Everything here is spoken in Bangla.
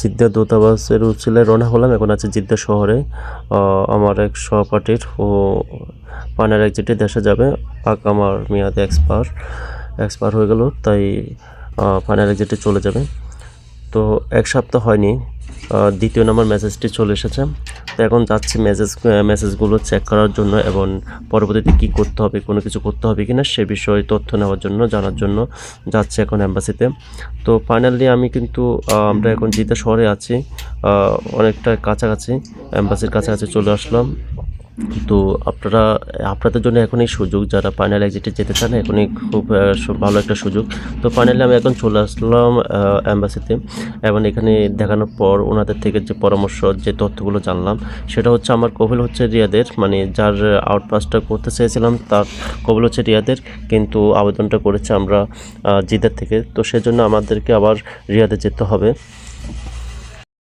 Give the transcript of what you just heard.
জিদ্দা দূতাবাসের উসিলায় রওনা হলাম। এখন আছে জিদ্দা শহরে। আমার এক সহপাঠীর ও পানের এক্সিটে দেশে যাবে। আমার মেয়াদে এক্সপায়ার হয়ে গেল, তাই ফাইনাল এক্সিটে চলে যাবে। তো এক সপ্তাহ হয়নি, দ্বিতীয় নম্বর মেসেজটি চলে এসেছে। তো এখন যাচ্ছি মেসেজগুলো চেক করার জন্য এবং পরবর্তীতে কী করতে হবে, কোনো কিছু করতে হবে কিনা সে বিষয়ে তথ্য নেওয়ার জন্য, জানার জন্য যাচ্ছি এখন অ্যাম্বাসিতে। তো ফাইনালি আমরা এখন জিদ্দা শহরে আছি, অনেকটা কাছাকাছি, অ্যাম্বাসির কাছাকাছি চলে আসলাম। তো আপনাদের জন্য এখনই সুযোগ, যারা ফাইনাল এক্সিটে যেতে চান এখনই খুব ভালো একটা সুযোগ। তো ফাইনালি আমি এখন চলে আসলাম অ্যাম্বাসিতে, এবং এখানে দেখানোর পর ওনাদের থেকে যে পরামর্শ, যে তথ্যগুলো জানলাম সেটা হচ্ছে আমার কফিল হচ্ছে রিয়াদের, মানে যার আউটপাসটা করতে চেয়েছিলাম তার কফিল হচ্ছে রিয়াদের, কিন্তু আবেদনটা করেছে আমরা জিদ্দার থেকে। তো সেজন্য আমাদেরকে আবার রিয়াদে যেতে হবে।